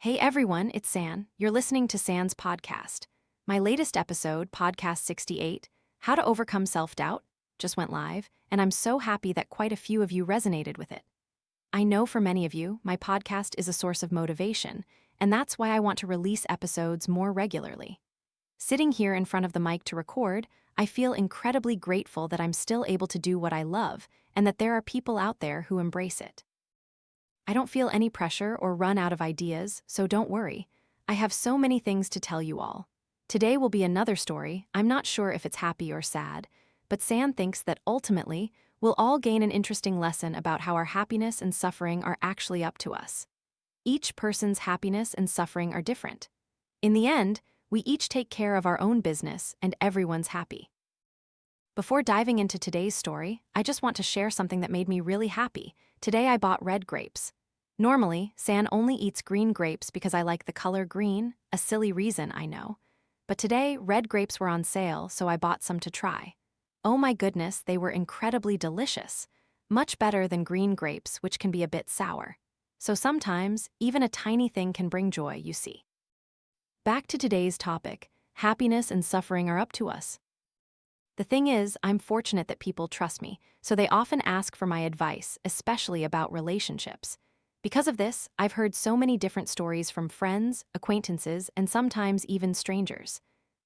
Hey everyone, it's San. You're listening to San's podcast. My latest episode, Podcast 68, How to Overcome Self-Doubt, just went live, and I'm so happy that quite a few of you resonated with it. I know for many of you, my podcast is a source of motivation, and that's why I want to release episodes more regularly. Sitting here in front of the mic to record, I feel incredibly grateful that I'm still able to do what I love, and that there are people out there who embrace it. I don't feel any pressure or run out of ideas, so don't worry. I have so many things to tell you all. Today will be another story. I'm not sure if it's happy or sad, but San thinks that ultimately, we'll all gain an interesting lesson about how our happiness and suffering are actually up to us. Each person's happiness and suffering are different. In the end, we each take care of our own business and everyone's happy. Before diving into today's story, I just want to share something that made me really happy. Today I bought red grapes. Normally, San only eats green grapes because I like the color green, a silly reason, I know. But today, red grapes were on sale, so I bought some to try. Oh my goodness, they were incredibly delicious. Much better than green grapes, which can be a bit sour. So sometimes, even a tiny thing can bring joy, you see. Back to today's topic, happiness and suffering are up to us. The thing is, I'm fortunate that people trust me, so they often ask for my advice, especially about relationships. Because of this, I've heard so many different stories from friends, acquaintances, and sometimes even strangers.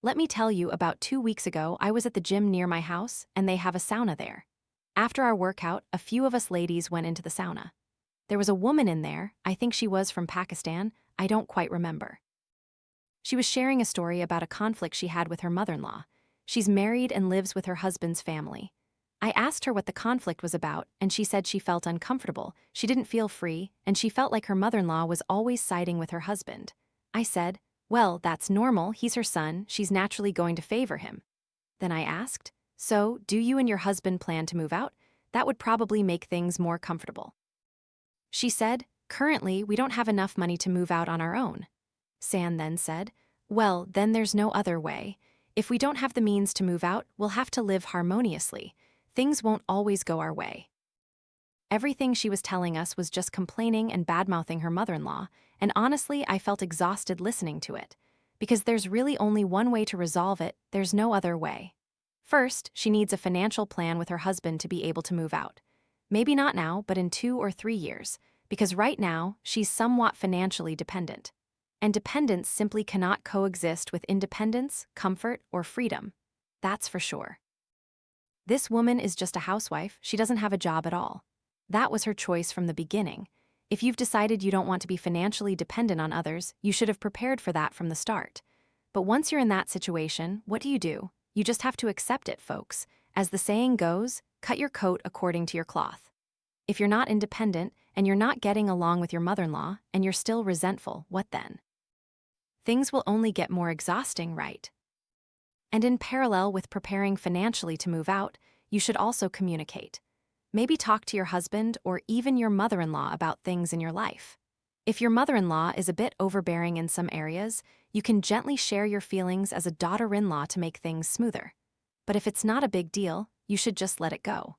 Let me tell you, about 2 weeks ago, I was at the gym near my house, and they have a sauna there. After our workout, a few of us ladies went into the sauna. There was a woman in there, I think she was from Pakistan, I don't quite remember. She was sharing a story about a conflict she had with her mother-in-law. She's married and lives with her husband's family. I asked her what the conflict was about, and she said she felt uncomfortable, she didn't feel free, and she felt like her mother-in-law was always siding with her husband. I said, well, that's normal, he's her son, she's naturally going to favor him. Then I asked, so, do you and your husband plan to move out? That would probably make things more comfortable. She said, currently, we don't have enough money to move out on our own. San then said, well, then there's no other way. If we don't have the means to move out, we'll have to live harmoniously. Things won't always go our way. Everything she was telling us was just complaining and bad-mouthing her mother-in-law, and honestly, I felt exhausted listening to it. Because there's really only one way to resolve it, there's no other way. First, she needs a financial plan with her husband to be able to move out. Maybe not now, but in 2 or 3 years, because right now, she's somewhat financially dependent. And dependence simply cannot coexist with independence, comfort, or freedom. That's for sure. This woman is just a housewife, she doesn't have a job at all. That was her choice from the beginning. If you've decided you don't want to be financially dependent on others, you should have prepared for that from the start. But once you're in that situation, what do? You just have to accept it, folks. As the saying goes, cut your coat according to your cloth. If you're not independent, and you're not getting along with your mother-in-law, and you're still resentful, what then? Things will only get more exhausting, right? And in parallel with preparing financially to move out, you should also communicate. Maybe talk to your husband or even your mother-in-law about things in your life. If your mother-in-law is a bit overbearing in some areas, you can gently share your feelings as a daughter-in-law to make things smoother. But if it's not a big deal, you should just let it go.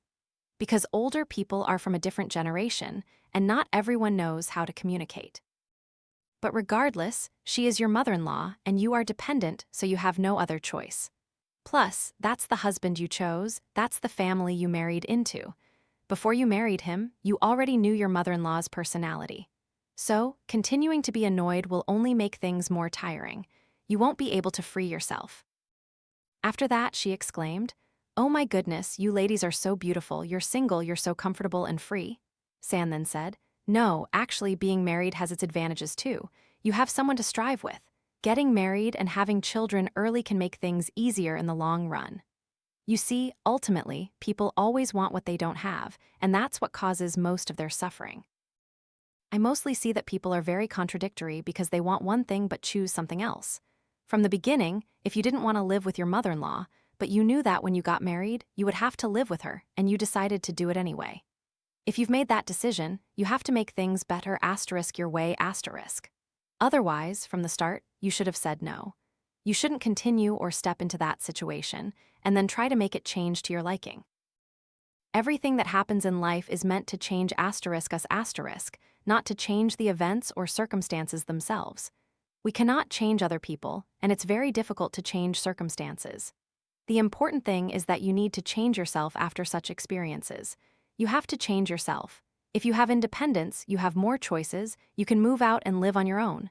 Because older people are from a different generation, and not everyone knows how to communicate. But regardless, she is your mother-in-law, and you are dependent, so you have no other choice. Plus, that's the husband you chose, that's the family you married into. Before you married him, you already knew your mother-in-law's personality. So, continuing to be annoyed will only make things more tiring. You won't be able to free yourself. After that, she exclaimed, oh my goodness, you ladies are so beautiful, you're single, you're so comfortable and free. San then said, no, actually being married has its advantages too. You have someone to strive with. Getting married and having children early can make things easier in the long run. You see, ultimately, people always want what they don't have, and that's what causes most of their suffering. I mostly see that people are very contradictory because they want one thing but choose something else. From the beginning, if you didn't want to live with your mother-in-law, but you knew that when you got married, you would have to live with her, and you decided to do it anyway. If you've made that decision, you have to make things better * your way *. Otherwise, from the start, you should have said no. You shouldn't continue or step into that situation, and then try to make it change to your liking. Everything that happens in life is meant to change us, not to change the events or circumstances themselves. We cannot change other people, and it's very difficult to change circumstances. The important thing is that you need to change yourself after such experiences. You have to change yourself. If you have independence, you have more choices, you can move out and live on your own.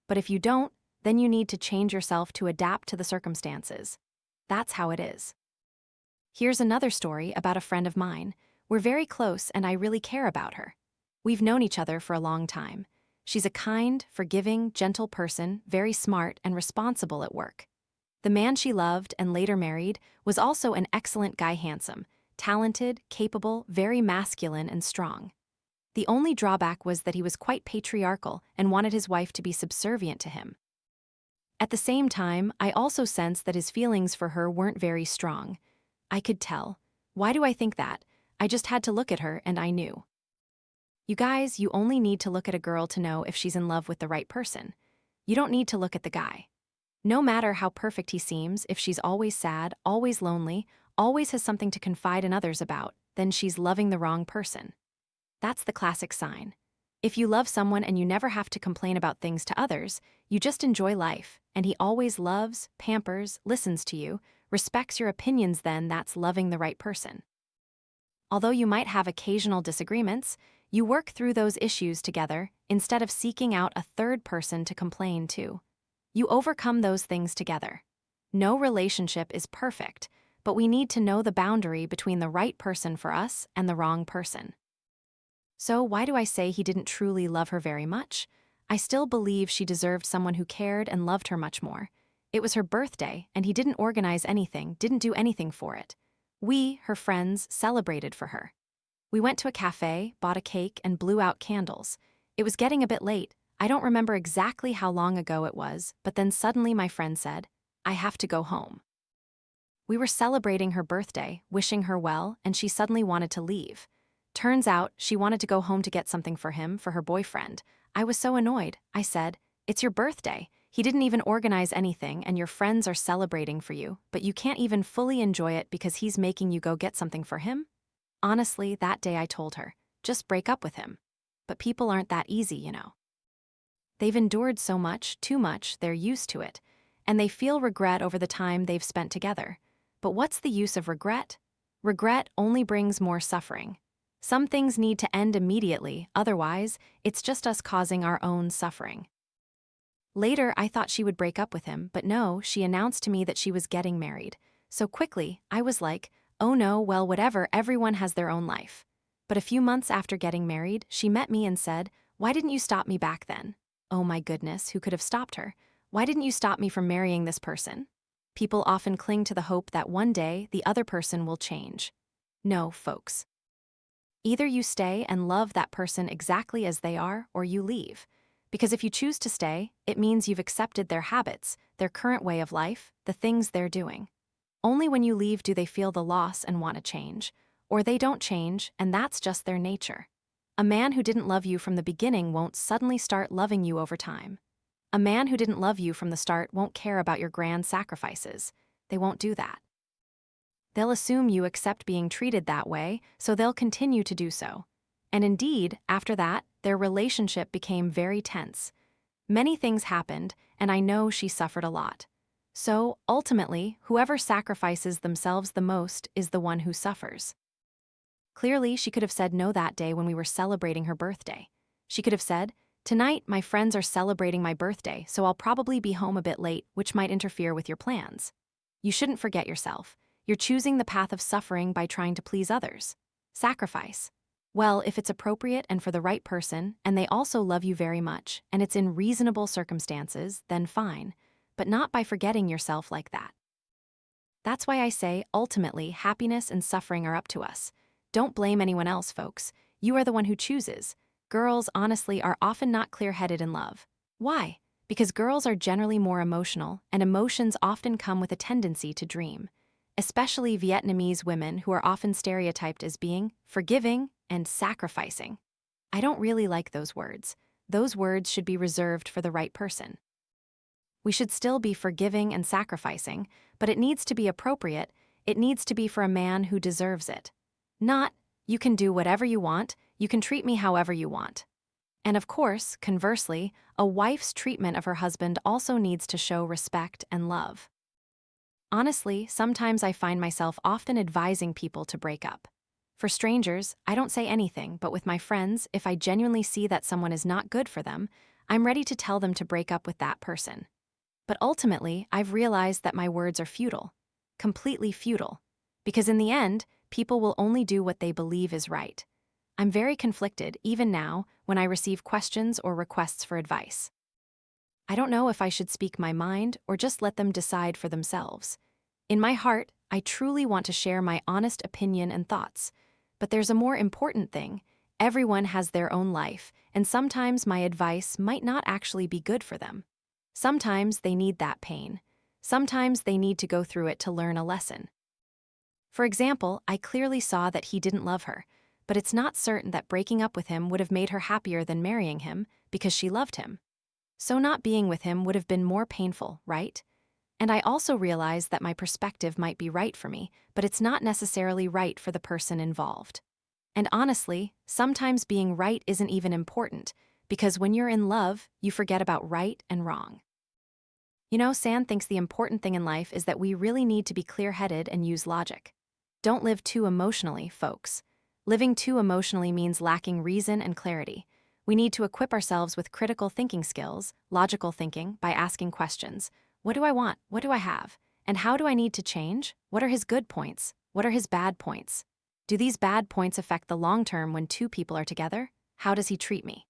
But if you don't, then you need to change yourself to adapt to the circumstances. That's how it is. Here's another story about a friend of mine. We're very close and I really care about her. We've known each other for a long time. She's a kind, forgiving, gentle person, very smart and responsible at work. The man she loved and later married was also an excellent guy, handsome, talented, capable, very masculine and strong. The only drawback was that he was quite patriarchal and wanted his wife to be subservient to him. At the same time, I also sensed that his feelings for her weren't very strong. I could tell. Why do I think that? I just had to look at her and I knew. You guys, you only need to look at a girl to know if she's in love with the right person. You don't need to look at the guy. No matter how perfect he seems, if she's always sad, always lonely, always has something to confide in others about, then she's loving the wrong person. That's the classic sign. If you love someone and you never have to complain about things to others, you just enjoy life, and he always loves, pampers, listens to you, respects your opinions, then that's loving the right person. Although you might have occasional disagreements, you work through those issues together instead of seeking out a third person to complain to. You overcome those things together. No relationship is perfect, but we need to know the boundary between the right person for us and the wrong person. So why do I say he didn't truly love her very much? I still believe she deserved someone who cared and loved her much more. It was her birthday, and he didn't organize anything, didn't do anything for it. We, her friends, celebrated for her. We went to a cafe, bought a cake, and blew out candles. It was getting a bit late. I don't remember exactly how long ago it was, but then suddenly my friend said, "I have to go home." We were celebrating her birthday, wishing her well, and she suddenly wanted to leave. Turns out, she wanted to go home to get something for him, for her boyfriend. I was so annoyed. I said, "It's your birthday. He didn't even organize anything and your friends are celebrating for you, but you can't even fully enjoy it because he's making you go get something for him?" Honestly, that day I told her, just break up with him. But people aren't that easy, you know. They've endured so much, too much, they're used to it, and they feel regret over the time they've spent together. But what's the use of regret? Regret only brings more suffering. Some things need to end immediately, otherwise, it's just us causing our own suffering. Later, I thought she would break up with him, but no, she announced to me that she was getting married. So quickly, I was like, oh no, well, whatever, everyone has their own life. But a few months after getting married, she met me and said, "Why didn't you stop me back then?" Oh my goodness, who could have stopped her? Why didn't you stop me from marrying this person? People often cling to the hope that one day the other person will change. No, folks. Either you stay and love that person exactly as they are, or you leave. Because if you choose to stay, it means you've accepted their habits, their current way of life, the things they're doing. Only when you leave do they feel the loss and want to change. Or they don't change, and that's just their nature. A man who didn't love you from the beginning won't suddenly start loving you over time. A man who didn't love you from the start won't care about your grand sacrifices. They won't do that. They'll assume you accept being treated that way, so they'll continue to do so. And indeed, after that, their relationship became very tense. Many things happened, and I know she suffered a lot. So, ultimately, whoever sacrifices themselves the most is the one who suffers. Clearly, she could have said no that day when we were celebrating her birthday. She could have said, "Tonight, my friends are celebrating my birthday, so I'll probably be home a bit late, which might interfere with your plans." You shouldn't forget yourself. You're choosing the path of suffering by trying to please others. Sacrifice. Well, if it's appropriate and for the right person, and they also love you very much, and it's in reasonable circumstances, then fine, but not by forgetting yourself like that. That's why I say, ultimately, happiness and suffering are up to us. Don't blame anyone else, folks. You are the one who chooses. Girls, honestly, are often not clear-headed in love. Why? Because girls are generally more emotional, and emotions often come with a tendency to dream. Especially Vietnamese women who are often stereotyped as being forgiving and sacrificing. I don't really like those words. Those words should be reserved for the right person. We should still be forgiving and sacrificing, but it needs to be appropriate. It needs to be for a man who deserves it. Not, you can do whatever you want, you can treat me however you want. And of course, conversely, a wife's treatment of her husband also needs to show respect and love. Honestly, sometimes I find myself often advising people to break up. For strangers, I don't say anything, but with my friends, if I genuinely see that someone is not good for them, I'm ready to tell them to break up with that person. But ultimately, I've realized that my words are futile. Completely futile. Because in the end, people will only do what they believe is right. I'm very conflicted, even now, when I receive questions or requests for advice. I don't know if I should speak my mind or just let them decide for themselves. In my heart, I truly want to share my honest opinion and thoughts. But there's a more important thing. Everyone has their own life, and sometimes my advice might not actually be good for them. Sometimes they need that pain. Sometimes they need to go through it to learn a lesson. For example, I clearly saw that he didn't love her, but it's not certain that breaking up with him would have made her happier than marrying him because she loved him. So not being with him would have been more painful, right? And I also realized that my perspective might be right for me, but it's not necessarily right for the person involved. And honestly, sometimes being right isn't even important, because when you're in love, you forget about right and wrong. You know, San thinks the important thing in life is that we really need to be clear-headed and use logic. Don't live too emotionally, folks. Living too emotionally means lacking reason and clarity. We need to equip ourselves with critical thinking skills, logical thinking, by asking questions. What do I want? What do I have? And how do I need to change? What are his good points? What are his bad points? Do these bad points affect the long term when two people are together? How does he treat me?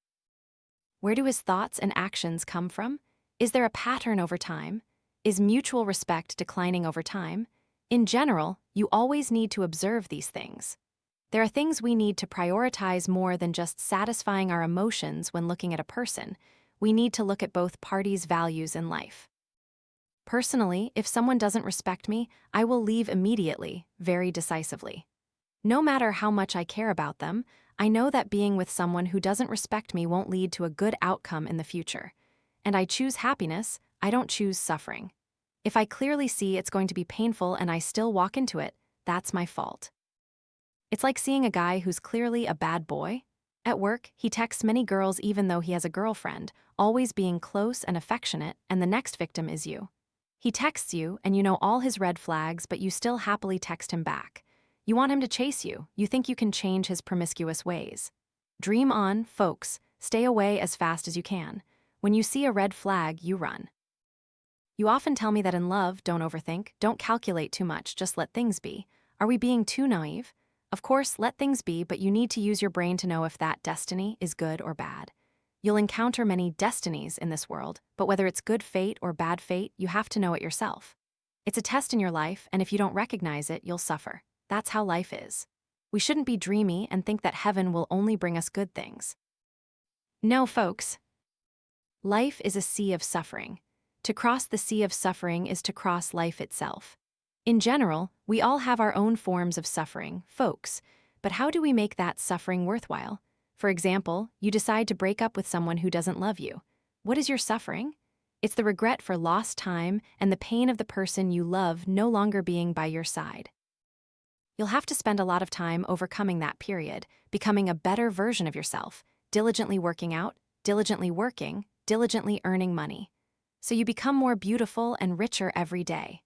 Where do his thoughts and actions come from? Is there a pattern over time? Is mutual respect declining over time? In general, you always need to observe these things. There are things we need to prioritize more than just satisfying our emotions when looking at a person. We need to look at both parties' values in life. Personally, if someone doesn't respect me, I will leave immediately, very decisively. No matter how much I care about them, I know that being with someone who doesn't respect me won't lead to a good outcome in the future. And I choose happiness, I don't choose suffering. If I clearly see it's going to be painful and I still walk into it, that's my fault. It's like seeing a guy who's clearly a bad boy. At work, he texts many girls even though he has a girlfriend, always being close and affectionate, and the next victim is you. He texts you, and you know all his red flags, but you still happily text him back. You want him to chase you. You think you can change his promiscuous ways. Dream on, folks. Stay away as fast as you can. When you see a red flag, you run. You often tell me that in love, don't overthink, don't calculate too much, just let things be. Are we being too naive? Of course, let things be, but you need to use your brain to know if that destiny is good or bad. You'll encounter many destinies in this world, but whether it's good fate or bad fate, you have to know it yourself. It's a test in your life, and if you don't recognize it, you'll suffer. That's how life is. We shouldn't be dreamy and think that heaven will only bring us good things. No, folks. Life is a sea of suffering. To cross the sea of suffering is to cross life itself. In general, we all have our own forms of suffering, folks, but how do we make that suffering worthwhile? For example, you decide to break up with someone who doesn't love you. What is your suffering? It's the regret for lost time and the pain of the person you love no longer being by your side. You'll have to spend a lot of time overcoming that period, becoming a better version of yourself, diligently working out, diligently working, diligently earning money. So you become more beautiful and richer every day.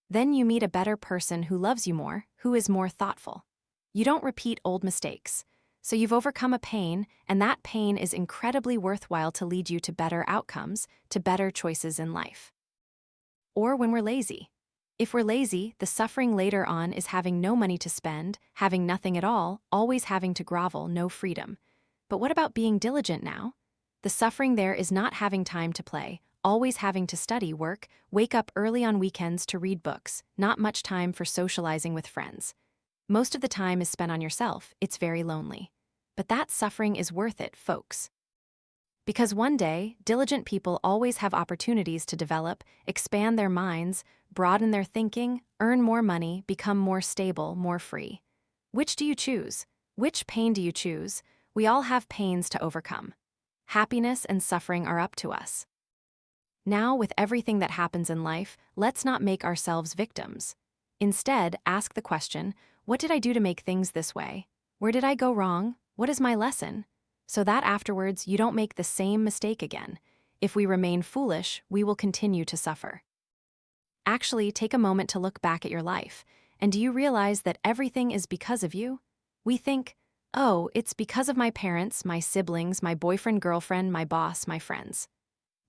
Then you meet a better person who loves you more, who is more thoughtful. You don't repeat old mistakes. So you've overcome a pain, and that pain is incredibly worthwhile to lead you to better outcomes, to better choices in life. Or when we're lazy. If we're lazy, the suffering later on is having no money to spend, having nothing at all, always having to grovel, no freedom. But what about being diligent now? The suffering there is not having time to play, always having to study, work, wake up early on weekends to read books, not much time for socializing with friends. Most of the time is spent on yourself, it's very lonely. But that suffering is worth it, folks. Because one day, diligent people always have opportunities to develop, expand their minds, broaden their thinking, earn more money, become more stable, more free. Which do you choose? Which pain do you choose? We all have pains to overcome. Happiness and suffering are up to us. Now, with everything that happens in life, let's not make ourselves victims. Instead, ask the question, What did I do to make things this way? Where did I go wrong? What is my lesson? So that afterwards you don't make the same mistake again. If we remain foolish, we will continue to suffer. Actually, take a moment to look back at your life, and do you realize that everything is because of you? We think, oh, it's because of my parents, my siblings, my boyfriend, girlfriend, my boss, my friends.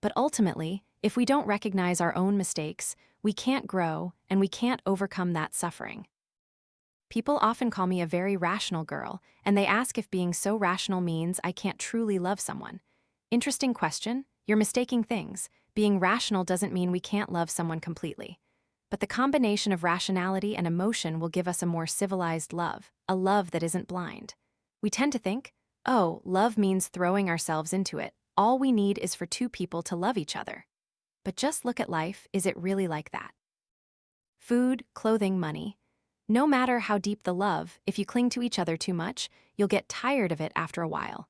But ultimately, if we don't recognize our own mistakes, we can't grow and we can't overcome that suffering. People often call me a very rational girl, and they ask if being so rational means I can't truly love someone. Interesting question. You're mistaking things. Being rational doesn't mean we can't love someone completely. But the combination of rationality and emotion will give us a more civilized love, a love that isn't blind. We tend to think, oh, love means throwing ourselves into it. All we need is for two people to love each other. But just look at life, is it really like that? Food, clothing, money. No matter how deep the love, if you cling to each other too much, you'll get tired of it after a while.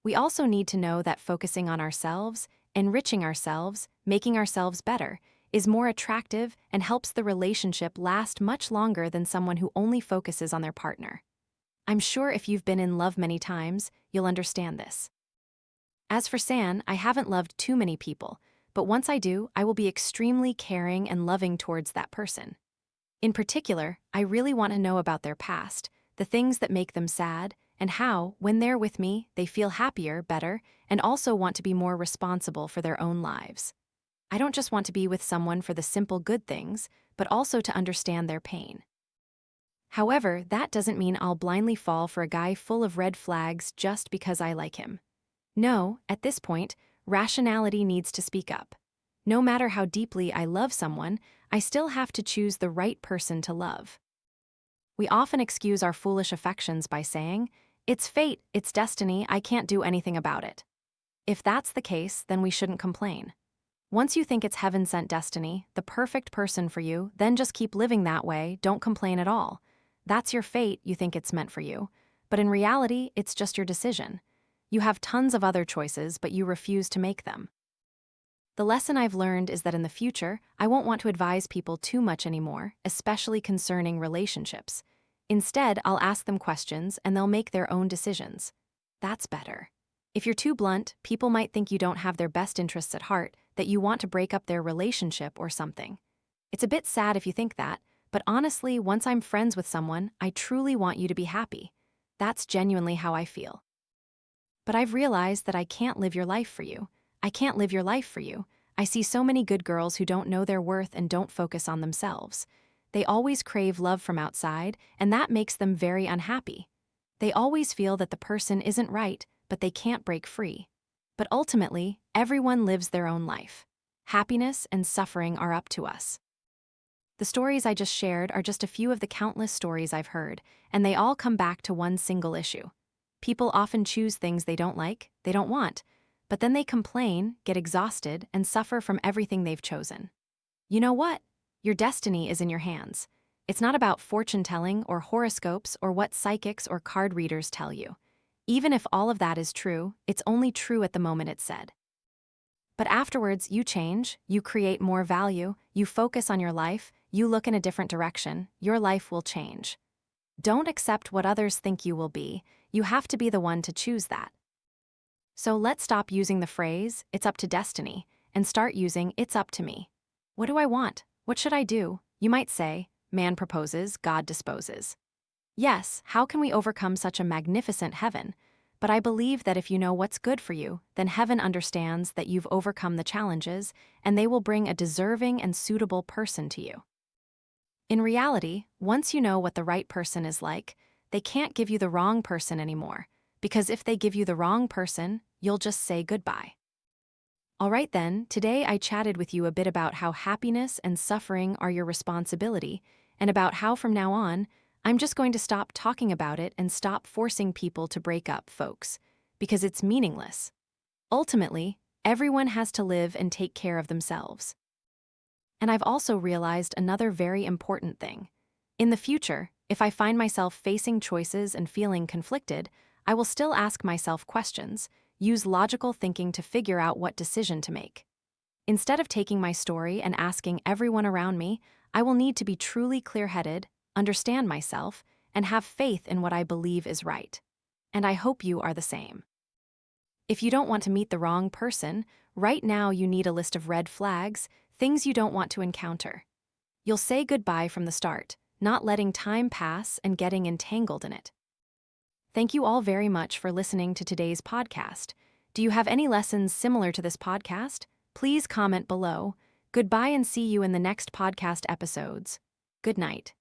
We also need to know that focusing on ourselves, enriching ourselves, making ourselves better, is more attractive and helps the relationship last much longer than someone who only focuses on their partner. I'm sure if you've been in love many times, you'll understand this. As for San, I haven't loved too many people, but once I do, I will be extremely caring and loving towards that person. In particular, I really want to know about their past, the things that make them sad, and how, when they're with me, they feel happier, better, and also want to be more responsible for their own lives. I don't just want to be with someone for the simple good things, but also to understand their pain. However, that doesn't mean I'll blindly fall for a guy full of red flags just because I like him. No, at this point, rationality needs to speak up. No matter how deeply I love someone, I still have to choose the right person to love. We often excuse our foolish affections by saying, it's fate, it's destiny, I can't do anything about it. If that's the case, then we shouldn't complain. Once you think it's heaven-sent destiny, the perfect person for you, then just keep living that way, don't complain at all. That's your fate, you think it's meant for you. But in reality, it's just your decision. You have tons of other choices, but you refuse to make them. The lesson I've learned is that in the future, I won't want to advise people too much anymore, especially concerning relationships. Instead, I'll ask them questions and they'll make their own decisions. That's better. If you're too blunt, people might think you don't have their best interests at heart, that you want to break up their relationship or something. It's a bit sad if you think that, but honestly, once I'm friends with someone, I truly want you to be happy. That's genuinely how I feel. But I've realized that I can't live your life for you. I can't live your life for you. I see so many good girls who don't know their worth and don't focus on themselves. They always crave love from outside, and that makes them very unhappy. They always feel that the person isn't right, but they can't break free. But ultimately, everyone lives their own life. Happiness and suffering are up to us. The stories I just shared are just a few of the countless stories I've heard, and they all come back to one single issue. People often choose things they don't like, they don't want, but then they complain, get exhausted, and suffer from everything they've chosen. You know what? Your destiny is in your hands. It's not about fortune-telling or horoscopes or what psychics or card readers tell you. Even if all of that is true, it's only true at the moment it's said. But afterwards, you change, you create more value, you focus on your life, you look in a different direction, your life will change. Don't accept what others think you will be, you have to be the one to choose that. So let's stop using the phrase, it's up to destiny, and start using, it's up to me. What do I want? What should I do? You might say, man proposes, God disposes. Yes, how can we overcome such a magnificent heaven? But I believe that if you know what's good for you, then heaven understands that you've overcome the challenges, and they will bring a deserving and suitable person to you. In reality, once you know what the right person is like, they can't give you the wrong person anymore, because if they give you the wrong person, you'll just say goodbye. All right then, today I chatted with you a bit about how happiness and suffering are your responsibility, and about how from now on, I'm just going to stop talking about it and stop forcing people to break up, folks, because it's meaningless. Ultimately, everyone has to live and take care of themselves. And I've also realized another very important thing. In the future, if I find myself facing choices and feeling conflicted, I will still ask myself questions, use logical thinking to figure out what decision to make. Instead of taking my story and asking everyone around me, I will need to be truly clear-headed, understand myself, and have faith in what I believe is right. And I hope you are the same. If you don't want to meet the wrong person, right now you need a list of red flags, things you don't want to encounter. You'll say goodbye from the start, not letting time pass and getting entangled in it. Thank you all very much for listening to today's podcast. Do you have any lessons similar to this podcast? Please comment below. Goodbye and see you in the next podcast episodes. Good night.